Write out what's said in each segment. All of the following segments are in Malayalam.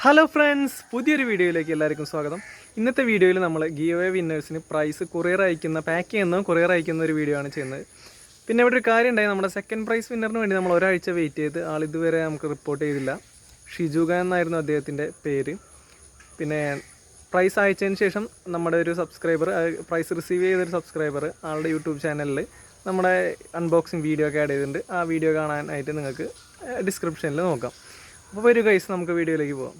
ഹലോ ഫ്രണ്ട്സ്, പുതിയൊരു വീഡിയോയിലേക്ക് എല്ലാവർക്കും സ്വാഗതം. ഇന്നത്തെ വീഡിയോയിൽ നമ്മൾ ഗീവ് അവേ വിന്നേഴ്സിന് പ്രൈസ് കൊറിയർ അയക്കുന്ന പാക്ക് ചെയ്യുന്ന കൊറിയർ അയക്കുന്ന ഒരു വീഡിയോ ആണ് ചെയ്യുന്നത്. പിന്നെ ഇവിടെ ഒരു കാര്യം ഉണ്ടായി, നമ്മുടെ സെക്കൻഡ് പ്രൈസ് വിന്നറിന് വേണ്ടി നമ്മൾ ഒരാഴ്ച വെയിറ്റ് ചെയ്ത് ആളിതുവരെ നമുക്ക് റിപ്പോർട്ട് ചെയ്തില്ല. ഷിജുക എന്നായിരുന്നു അദ്ദേഹത്തിൻ്റെ പേര്. പിന്നെ പ്രൈസ് അയച്ചതിന് ശേഷം നമ്മുടെ ഒരു സബ്സ്ക്രൈബർ, പ്രൈസ് റിസീവ് ചെയ്തൊരു സബ്സ്ക്രൈബർ ആളുടെ യൂട്യൂബ് ചാനലിൽ നമ്മുടെ അൺബോക്സിങ് വീഡിയോ ഒക്കെ ആഡ് ചെയ്തിട്ടുണ്ട്. ആ വീഡിയോ കാണാനായിട്ട് നിങ്ങൾക്ക് ഡിസ്ക്രിപ്ഷനിൽ നോക്കാം. അപ്പോൾ ഒരു ഗൈസ് നമുക്ക് വീഡിയോയിലേക്ക് പോകാം.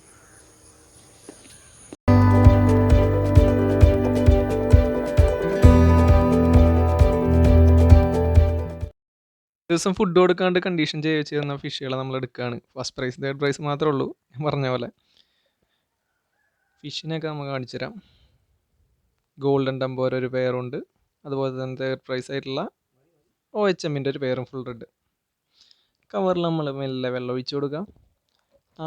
ദിവസം ഫുഡ് കൊടുക്കാണ്ട് കണ്ടീഷൻ ചെയ്യുന്ന ഫിഷുകളെ നമ്മൾ എടുക്കുകയാണ്. ഫസ്റ്റ് പ്രൈസ് തേർഡ് പ്രൈസ് മാത്രമേ ഉള്ളൂ. ഞാൻ പറഞ്ഞ പോലെ ഫിഷിനൊക്കെ നമുക്ക് കാണിച്ചു തരാം. ഗോൾഡൻ ടെമ്പോര ഒരു പെയറുണ്ട്. അതുപോലെ തന്നെ തേർഡ് പ്രൈസ് ആയിട്ടുള്ള OHMൻ്റെ ഒരു പെയറും ഫുൾ റെഡ്. കവറിൽ നമ്മൾ മെല്ലെ വെള്ളം ഒഴിച്ചു കൊടുക്കാം.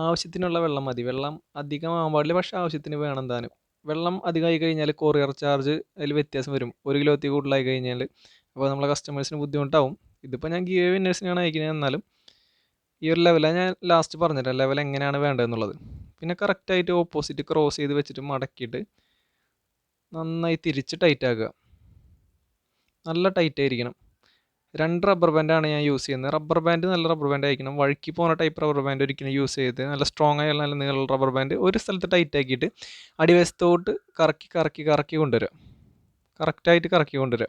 ആവശ്യത്തിനുള്ള വെള്ളം മതി. വെള്ളം അധികം ആവാൻ പാടില്ല, പക്ഷേ ആവശ്യത്തിന് വേണം താനും. വെള്ളം അധികമായി കഴിഞ്ഞാൽ കൊറിയർ ചാർജ് അതിൽ വ്യത്യാസം വരും. 1 കിലോത്തിൽ കൂടുതലായി കഴിഞ്ഞാൽ അപ്പോൾ നമ്മളെ കസ്റ്റമേഴ്സിന് ബുദ്ധിമുട്ടാവും. ഇതിപ്പോൾ ഞാൻ ഗീവ് വിന്നേഴ്സിനാണ് അയക്കുന്നത്. എന്നാലും ഈ ഒരു ലെവലാണ് ഞാൻ ലാസ്റ്റ് പറഞ്ഞുതരാം, ലെവൽ എങ്ങനെയാണ് വേണ്ടതെന്നുള്ളത്. പിന്നെ കറക്റ്റായിട്ട് ഓപ്പോസിറ്റ് ക്രോസ് ചെയ്ത് വെച്ചിട്ട് മടക്കിയിട്ട് നന്നായി തിരിച്ച് ടൈറ്റ് ആക്കുക. നല്ല ടൈറ്റ് ആയിരിക്കണം. 2 റബ്ബർ ബാൻഡാണ് ഞാൻ യൂസ് ചെയ്യുന്നത്. റബ്ബർ ബാൻഡ് നല്ല റബ്ബർ ബാൻഡ് ആയിരിക്കണം. വഴുക്കി പോകുന്ന ടൈപ്പ് റബ്ബർ ബാൻഡ് ഒരിക്കലും യൂസ് ചെയ്ത്, നല്ല സ്ട്രോങ് ആയ നല്ല നീളം റബ്ബർ ബാൻഡ് ഒരു സ്ഥലത്ത് ടൈറ്റ് ആക്കിയിട്ട് അടിവശത്തോട്ട് കറക്കി കറക്കി കറക്കി കൊണ്ടുവരിക. കറക്റ്റായിട്ട് കറക്കി കൊണ്ടുവരിക.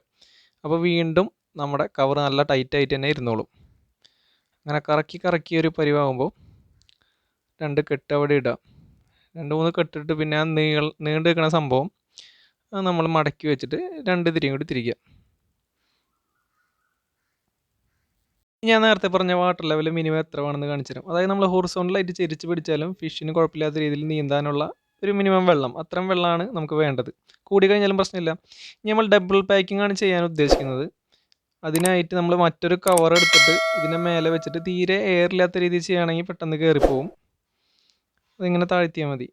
അപ്പോൾ വീണ്ടും നമ്മുടെ കവർ നല്ല ടൈറ്റായിട്ട് തന്നെ ഇരുന്നോളും. അങ്ങനെ കറക്കി കറക്കി ഒരു പരിവാകുമ്പോൾ 2 കെട്ട് അവിടെ ഇടുക. 2-3 കെട്ടിട്ട് പിന്നെ ആ നീണ്ടു നിൽക്കുന്ന സംഭവം നമ്മൾ മടക്കി വെച്ചിട്ട് 2 തിരിയും കൂടി തിരിക്കുക. ഞാൻ നേരത്തെ പറഞ്ഞ വാട്ടർ ലെവൽ മിനിമം എത്ര വേണമെന്ന് കാണിച്ചു തരാം. അതായത് നമ്മൾ ഹൊറിസോണ്ടലായിട്ട് ചെരിച്ച് പിടിച്ചാലും ഫിഷിന് കുഴപ്പമില്ലാത്ത രീതിയിൽ നീന്താനുള്ള ഒരു മിനിമം വെള്ളം, അത്രയും വെള്ളമാണ് നമുക്ക് വേണ്ടത്. കൂടി കഴിഞ്ഞാലും പ്രശ്നമില്ല. ഇനി നമ്മൾ ഡബിൾ പാക്കിംഗ് ആണ് ചെയ്യാൻ ഉദ്ദേശിക്കുന്നത്. അതിനായിട്ട് നമ്മൾ മറ്റൊരു കവർ എടുത്തിട്ട് ഇതിൻ്റെ മേലെ വെച്ചിട്ട് തീരെ എയറില്ലാത്ത രീതിയിൽ ചെയ്യുകയാണെങ്കിൽ പെട്ടെന്ന് കയറിപ്പോവും. അതിങ്ങനെ താഴ്ത്തിയാൽ മതി.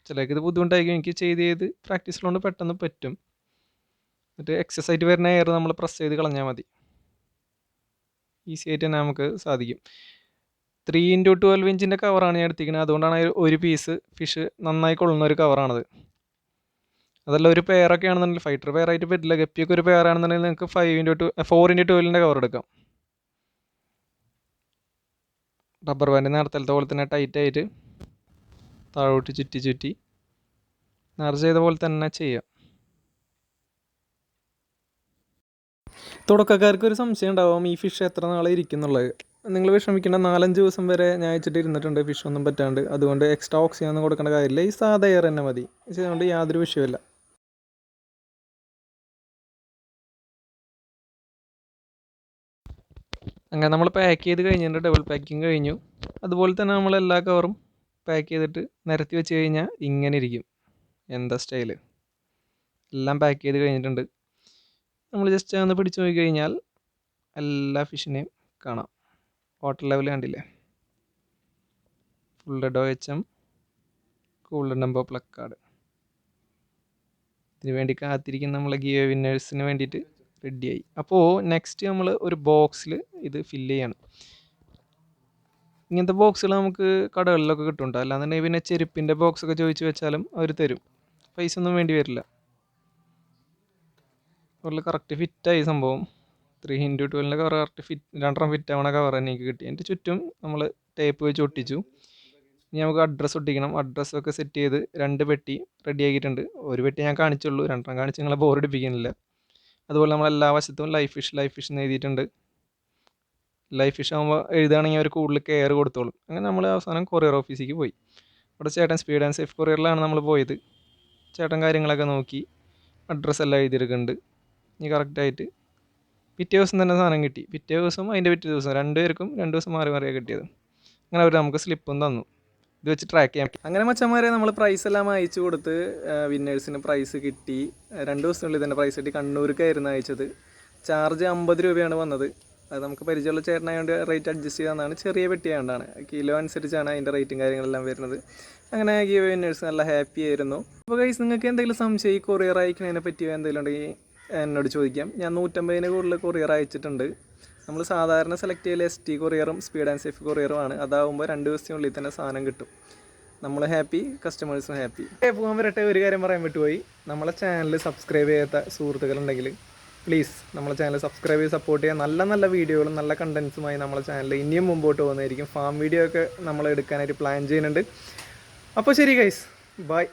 ചിലർക്ക് ഇത് ബുദ്ധിമുട്ടായിരിക്കും. എനിക്ക് ചെയ്ത് പ്രാക്ടീസിലുകൊണ്ട് പെട്ടെന്ന് പറ്റും. എന്നിട്ട് എക്സസ് ആയിട്ട് വരുന്ന എയർ നമ്മൾ പ്രസ് ചെയ്ത് കളഞ്ഞാൽ മതി. ഈസി ആയിട്ട് തന്നെ നമുക്ക് സാധിക്കും. 3x12 ഇഞ്ചിൻ്റെ കവറാണ് ഞാൻ എടുത്തിരിക്കുന്നത്. അതുകൊണ്ടാണ് ഒരു പീസ് ഫിഷ് നന്നായി കൊള്ളുന്ന ഒരു കവറാണത്. അതല്ല ഒരു പെയറൊക്കെ ആണെന്നുണ്ടെങ്കിൽ, ഫൈറ്റർ പെയർ ആയിട്ട് പറ്റില്ല, ഗപ്പിയൊക്കെ ഒരു പെയർ ആണെന്നുണ്ടെങ്കിൽ നിങ്ങൾക്ക് 4x12 കവർ എടുക്കാം. റബ്ബർ ബാൻഡ് നേരത്തെ പോലെ തന്നെ ടൈറ്റായിട്ട് താഴോട്ട് ചുറ്റി ചുറ്റി നേർച്ച ചെയ്ത പോലെ തന്നെ ചെയ്യാം. തുടക്കക്കാർക്ക് ഒരു സംശയം ഉണ്ടാവും, ഈ ഫിഷ് എത്ര നാളെ ഇരിക്കുന്നുള്ളത്. നിങ്ങൾ വിഷമിക്കേണ്ട. 4-5 ദിവസം വരെ ഞാൻ അയച്ചിട്ട് ഇരുന്നിട്ടുണ്ട് ഫിഷ് ഒന്നും പറ്റാണ്ട്. അതുകൊണ്ട് എക്സ്ട്രാ ഓക്സിജൻ ഒന്നും കൊടുക്കേണ്ട കാര്യമില്ല. ഈ സാധാ എയർ തന്നെ മതി. അതുകൊണ്ട് യാതൊരു വിഷയമില്ല. അങ്ങനെ നമ്മൾ പാക്ക് ചെയ്ത് കഴിഞ്ഞിട്ട് ഡബിൾ പാക്കിങ് കഴിഞ്ഞു. അതുപോലെ തന്നെ നമ്മൾ എല്ലാ കവറും പാക്ക് ചെയ്തിട്ട് നിരത്തി വെച്ച് കഴിഞ്ഞാൽ ഇങ്ങനെ ഇരിക്കും. എന്താ സ്റ്റൈല്! എല്ലാം പാക്ക് ചെയ്ത് കഴിഞ്ഞിട്ടുണ്ട്. നമ്മൾ ജസ്റ്റ് ഒന്ന് പിടിച്ച് നോക്കി കഴിഞ്ഞാൽ എല്ലാ ഫിഷിനെയും കാണാം. വാട്ടർ ലെവൽ കണ്ടില്ലേ? Full red OHM, golden tempo placard. ഇതിന് വേണ്ടി കാത്തിരിക്കുന്ന നമ്മളെ ഗീവ് വിന്നേഴ്സിന് വേണ്ടിയിട്ട് റെഡിയായി. അപ്പോൾ നെക്സ്റ്റ് നമ്മൾ ഒരു ബോക്സിൽ ഇത് ഫില്ല് ചെയ്യണം. ഇങ്ങനത്തെ ബോക്സുകൾ നമുക്ക് കടകളിലൊക്കെ കിട്ടുന്നുണ്ട്. അല്ലാന്നുണ്ടെങ്കിൽ പിന്നെ ചെരുപ്പിൻ്റെ ബോക്സൊക്കെ ചോദിച്ച് വെച്ചാലും അവർ തരും. പൈസ ഒന്നും വേണ്ടി വരില്ല. അതുപോലെ കറക്റ്റ് ഫിറ്റായി സംഭവം. 3x12 cover correct fit, 2 fit ആവണ കവർ തന്നെ എനിക്ക് കിട്ടി. എൻ്റെ ചുറ്റും നമ്മൾ ടേപ്പ് വെച്ച് ഒട്ടിച്ചു. ഇനി നമുക്ക് അഡ്രസ്സ് ഒട്ടിക്കണം. അഡ്രസ്സൊക്കെ സെറ്റ് ചെയ്ത് 2 പെട്ടി റെഡി ആക്കിയിട്ടുണ്ട്. ഒരു പെട്ടി ഞാൻ കാണിച്ചുള്ളൂ, 2 കാണിച്ച് നിങ്ങളെ ബോറടിപ്പിക്കുന്നില്ല. അതുപോലെ നമ്മൾ എല്ലാ വശത്തും ലൈഫ് ഫിഷ് എന്ന് എഴുതിയിട്ടുണ്ട്. ലൈഫ് ഫിഷ് ആകുമ്പോൾ എഴുതുകയാണെങ്കിൽ അവർ കൂടുതൽ കെയർ കൊടുത്തോളും. അങ്ങനെ നമ്മൾ അവസാനം കൊറിയർ ഓഫീസിലേക്ക് പോയി. ഇവിടെ ചേട്ടൻ സ്പീഡ് ആൻഡ് സേഫ് കൊറിയറിലാണ് നമ്മൾ പോയത്. ചേട്ടൻ കാര്യങ്ങളൊക്കെ നോക്കി അഡ്രസ്സ് എല്ലാം എഴുതിയെടുക്കുന്നുണ്ട്. ഇനി കറക്റ്റായിട്ട് പിറ്റേ ദിവസം തന്നെ സാധനം കിട്ടി. പിറ്റേ ദിവസം അതിൻ്റെ പിറ്റേ ദിവസം 2 പേർക്കും 2 ദിവസം മാറി മാറിയാണ് കിട്ടിയത്. അങ്ങനെ അവർ നമുക്ക് സ്ലിപ്പും തന്നു. ഇത് വെച്ച് ട്രാക്ക് ചെയ്യാം. അങ്ങനെ മച്ചന്മാരെ നമ്മൾ പ്രൈസ് എല്ലാം അയച്ചു കൊടുത്ത് വിന്നേഴ്സിന് പ്രൈസ് കിട്ടി. 2 ദിവസത്തിനുള്ളിൽ തന്നെ പ്രൈസ് കിട്ടി. കണ്ണൂർക്കായിരുന്നു അയച്ചത്. ചാർജ് 50 രൂപയാണ് വന്നത്. അത് നമുക്ക് പരിചയമുള്ള ചേട്ടനായതുകൊണ്ട് റേറ്റ് അഡ്ജസ്റ്റ് ചെയ്യാവുന്നതാണ്. ചെറിയ പെട്ടിയാണ്ടാണ്, കിലോ അനുസരിച്ചാണ് അതിൻ്റെ റേറ്റും കാര്യങ്ങളെല്ലാം വരുന്നത്. അങ്ങനെ ഗീവ് വിന്നേഴ്സ് നല്ല ഹാപ്പി ആയിരുന്നു. അപ്പോൾ ഗൈസ്, നിങ്ങൾക്ക് എന്തെങ്കിലും സംശയം ഈ കൊറിയർ അയക്കുന്നതിനെ പറ്റിയോ എന്തെങ്കിലും ഉണ്ടെങ്കിൽ എന്നോട് ചോദിക്കാം. ഞാൻ 150-ന് കൂടുതൽ കൊറിയർ അയച്ചിട്ടുണ്ട്. നമ്മൾ സാധാരണ സെലക്ട് ചെയ്യൽ ST കൊറിയറും സ്പീഡ് ആൻഡ് സേഫ് കൊറിയറുമാണ്. അതാവുമ്പോൾ 2 ദിവസത്തിനുള്ളിൽ തന്നെ സാധനം കിട്ടും. നമ്മൾ ഹാപ്പി, കസ്റ്റമേഴ്സും ഹാപ്പി. പോകാൻ വരട്ടെ, ഒരു കാര്യം പറയാൻ വിട്ടുപോയി. നമ്മളെ ചാനൽ സബ്സ്ക്രൈബ് ചെയ്യാത്ത സുഹൃത്തുക്കളുണ്ടെങ്കിൽ പ്ലീസ് നമ്മളെ ചാനൽ സബ്സ്ക്രൈബ് ചെയ്ത് സപ്പോർട്ട് ചെയ്യുക. നല്ല നല്ല വീഡിയോകളും നല്ല കണ്ടൻസുമായി നമ്മളെ ചാനൽ ഇനിയും മുമ്പോട്ട് പോകുന്നതായിരിക്കും. ഫാം വീഡിയോ ഒക്കെ നമ്മൾ എടുക്കാനായിട്ട് പ്ലാൻ ചെയ്യുന്നുണ്ട്. അപ്പോൾ ശരി ഗൈസ്, ബൈ.